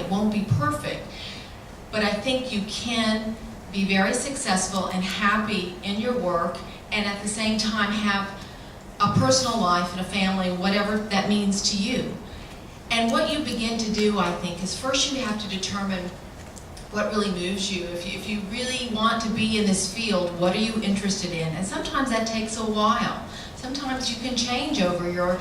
It won't be perfect. But I think you can be very successful and happy in your work, and at the same time have a personal life and a family, whatever that means to you. And what you begin to do, I think, is first you have to determine what really moves you. If you really want to be in this field, what are you interested in? And sometimes that takes a while. Sometimes you can change over your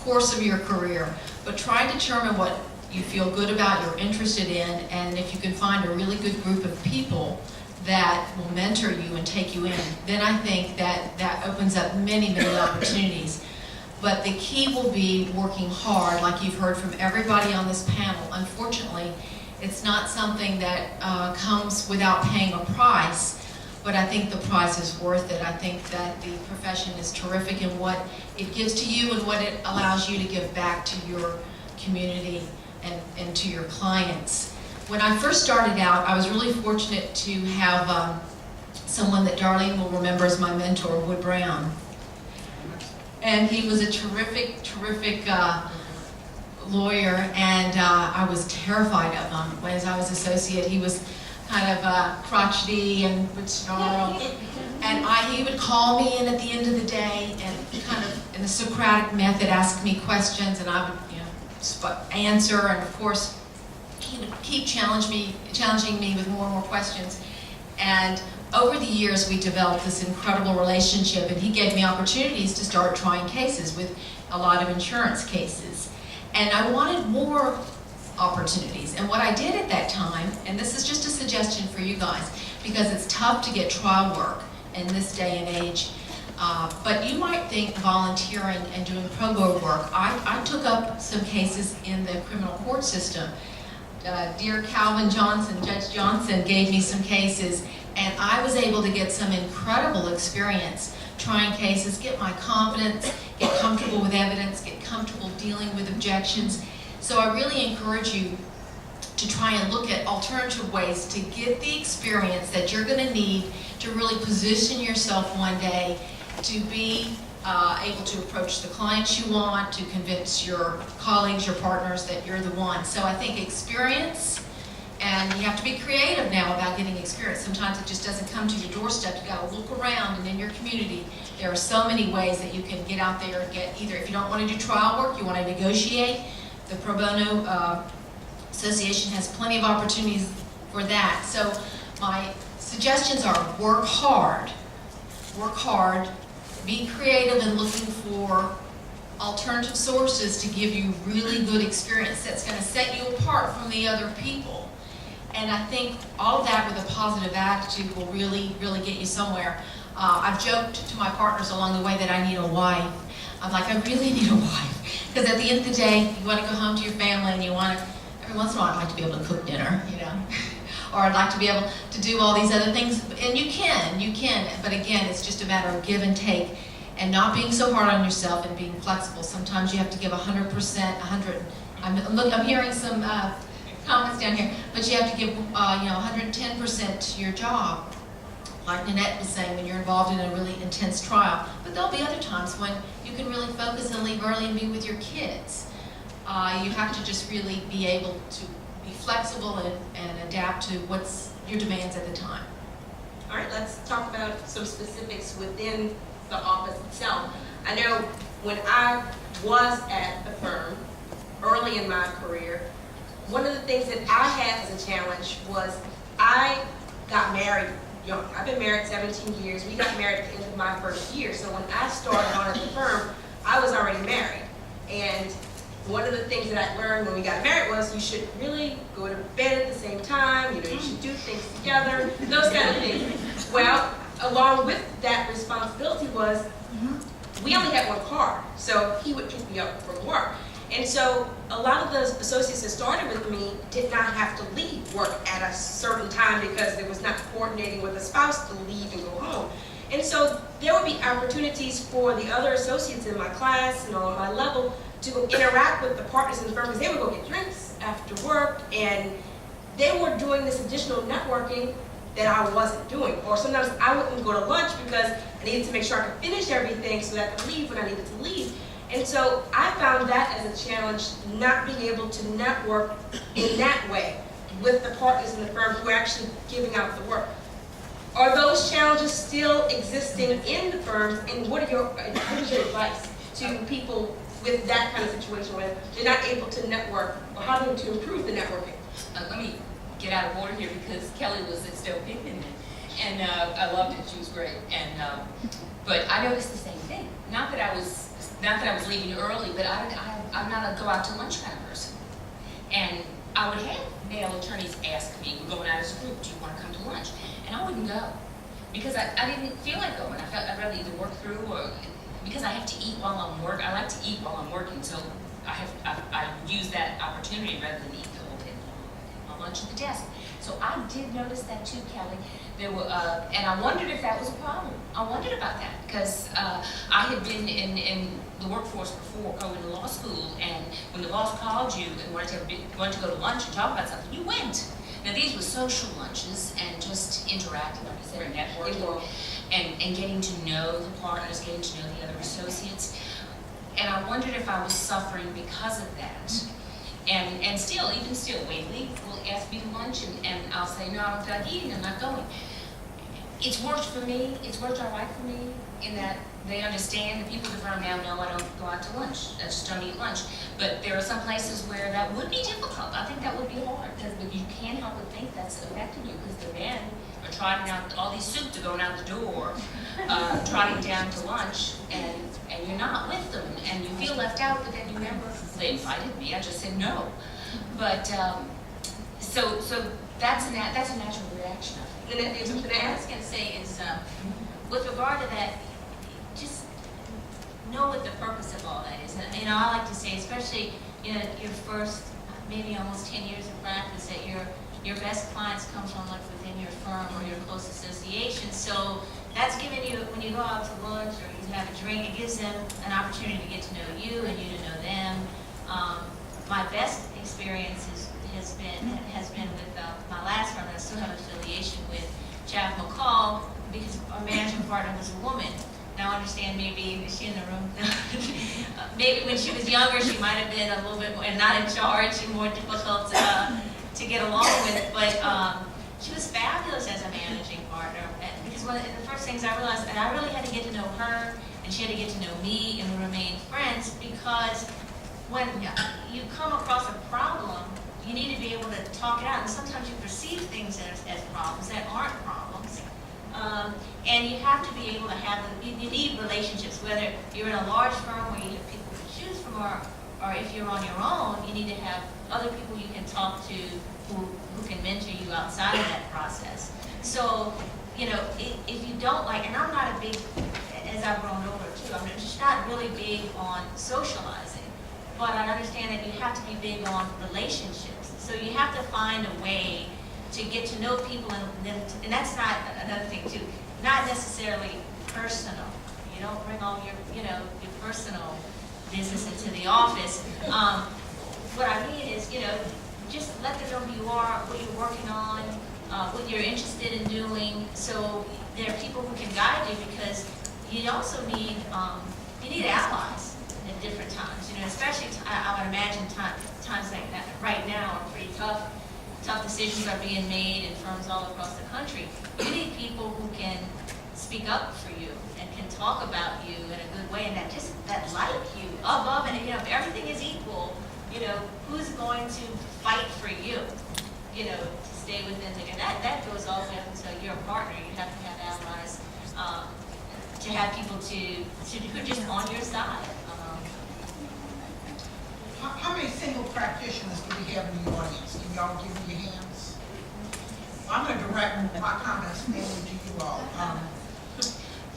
course of your career, but try to determine what you feel good about, you're interested in, and if you can find a really good group of people that will mentor you and take you in, then I think that opens up many, many opportunities. But the key will be working hard, like you've heard from everybody on this panel. Unfortunately, it's not something that comes without paying a price, but I think the price is worth it. I think that the profession is terrific in what it gives to you and what it allows you to give back to your community and to your clients. When I first started out, I was really fortunate to have someone that Darlene will remember as my mentor, Wood Brown. And he was a terrific, terrific lawyer, and I was terrified of him. As I was associate, he was kind of crotchety and would snarl. And he would call me in at the end of the day and kind of, in the Socratic method, ask me questions, and I would, answer. And of course, he would keep challenging me with more and more questions. And over the years, we developed this incredible relationship, and he gave me opportunities to start trying cases with a lot of insurance cases. And I wanted more opportunities. And what I did at that time, and this is just a suggestion for you guys, because it's tough to get trial work in this day and age, but you might think volunteering and doing pro bono work. I took up some cases in the criminal court system. Dear Calvin Johnson, Judge Johnson, gave me some cases, and I was able to get some incredible experience trying cases, get my confidence, get comfortable with evidence, get comfortable dealing with objections. So I really encourage you to try and look at alternative ways to get the experience that you're going to need to really position yourself one day to be able to approach the clients you want, to convince your colleagues, your partners that you're the one. So I think experience, and you have to be creative now about getting experience. Sometimes it just doesn't come to your doorstep. You got to look around, and in your community, there are so many ways that you can get out there and get, either if you don't want to do trial work, you want to negotiate. The Pro Bono Association has plenty of opportunities for that. So my suggestions are work hard, be creative in looking for alternative sources to give you really good experience that's going to set you apart from the other people. And I think all of that with a positive attitude will really, really get you somewhere. I've joked to my partners along the way that I need a wife. I'm like, I really need a wife. Because at the end of the day, you want to go home to your family, and you want to, every once in a while, I'd like to be able to cook dinner, or I'd like to be able to do all these other things. And you can, but again, it's just a matter of give and take, and not being so hard on yourself and being flexible. Sometimes you have to give 100%, I'm hearing some comments down here, but you have to give 110% to your job. Like Nanette was saying, when you're involved in a really intense trial. But there'll be other times when you can really focus and leave early and be with your kids. You have to just really be able to be flexible and adapt to what's your demands at the time. All right, let's talk about some specifics within the office itself. I know when I was at the firm early in my career, one of the things that I had as a challenge was I got married young. I've been married 17 years. We got married at the end of my first year. So when I started on at the firm, I was already married. And one of the things that I learned when we got married was you should really go to bed at the same time. You should do things together, those kind of things. Well, along with that responsibility was we only had one car. So he would pick me up from work. And so a lot of the associates that started with me did not have to leave work at a certain time because it was not coordinating with a spouse to leave and go home. And so there would be opportunities for the other associates in my class and on my level to interact with the partners in the firm, because they would go get drinks after work, and they were doing this additional networking that I wasn't doing. Or sometimes I wouldn't go to lunch because I needed to make sure I could finish everything so that I could leave when I needed to leave. And so I found that as a challenge, not being able to network in that way with the partners in the firm who are actually giving out the work. Are those challenges still existing in the firms, and what is your advice to people with that kind of situation where they're not able to network, or how to improve the networking? Let me get out of order here because Kelly was at Stowe Pickton, and I loved it. She was great, and but I noticed the same thing. Not that I was leaving early, but I'm not a go out to lunch kind of person, and I would have male attorneys ask me, "We're going out as a group. Do you want to come to lunch?" And I wouldn't go because I didn't feel like going. I'd rather either work through or because I have to eat while I'm working. I like to eat while I'm working, so I use that opportunity rather than eat the whole day my lunch at the desk. So I did notice that too, Kelly. There were, and I wondered if that was a problem. I wondered about that because I had been in the workforce before going to law school, and when the boss called you and wanted to go to lunch and talk about something, you went. Now these were social lunches and just interacting, like I said, networking, and getting to know the partners, getting to know the other associates. And I wondered if I was suffering because of that. And still, even still, Whaley will ask me to lunch, and I'll say, no, I don't feel like eating, I'm not going. It's worked for me, it's worked all right for me, in that they understand, the people at the firm now know I don't go out to lunch, I just don't eat lunch. But there are some places where that would be difficult. I think that would be hard, but you can't help but think that's affecting you, because the men are trotting out, all these suits are going out the door, trotting down to lunch, and you're not with them, and you feel left out, but then you remember, they invited me, I just said no. But, so that's a natural reaction, I think. And I was going to say is, with regard to that, just know what the purpose of all that is. And, I like to say, especially your first, maybe almost 10 years of practice, that your best clients come from like within your firm or your close association. So that's giving you, when you go out to lunch or you have a drink, it gives them an opportunity to get to know you and you to know them. My best experience has been with my last firm that I still have affiliation with, Chaff McCall, because our managing partner was a woman. Now I understand, maybe, is she in the room? Maybe when she was younger she might have been a little bit more, and not in charge and more difficult to get along with, but she was fabulous as a managing partner, because one of the first things I realized, and I really had to get to know her, and she had to get to know me, and we remained friends, because when you come across a problem, you need to be able to talk it out, and sometimes you perceive things as problems that aren't problems. And you have to be able to have, you need relationships, whether you're in a large firm where you have people to choose from, or if you're on your own, you need to have other people you can talk to who can mentor you outside of that process. So, if you don't like, and I'm not a big, as I've grown older too, I'm just not really big on socializing. But I understand that you have to be big on relationships. So you have to find a way to get to know people, and that's not another thing too, not necessarily personal. You don't bring all your personal business into the office. What I mean is, just let them know who you are, what you're working on, what you're interested in doing. So there are people who can guide you, because you also need allies at different times, especially I would imagine times like that right now are pretty tough. Tough decisions are being made in firms all across the country. You need people who can speak up for you and can talk about you in a good way, and that like you above, and if everything is equal, who's going to fight for you, to stay within the, and that goes all the way up until you're a partner. You have to have allies, to have people who are just on your side. How many single practitioners do we have in the audience? Can y'all give me your hands? I'm going to direct my comments mainly to you all.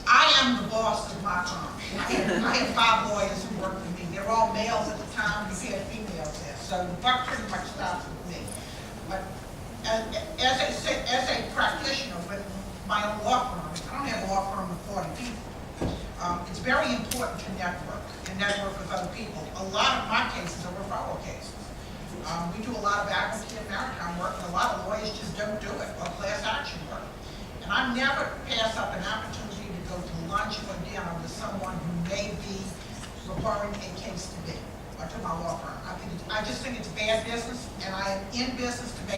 I am the boss of my firm. I have 5 lawyers who work with me. They're all males at the time. We had females there. So the buck pretty much stops with me. But as a practitioner with my own law firm, I don't have a law firm with 40 people. It's very important to network and network with other people. A lot of my cases are referral cases. We do a lot of advocacy and maritime work, and a lot of lawyers just don't do it, or class action work. And I never pass up an opportunity to go to lunch or dinner with someone who may be referring a case to me or to my law firm. I just think it's bad business, and I am in business to make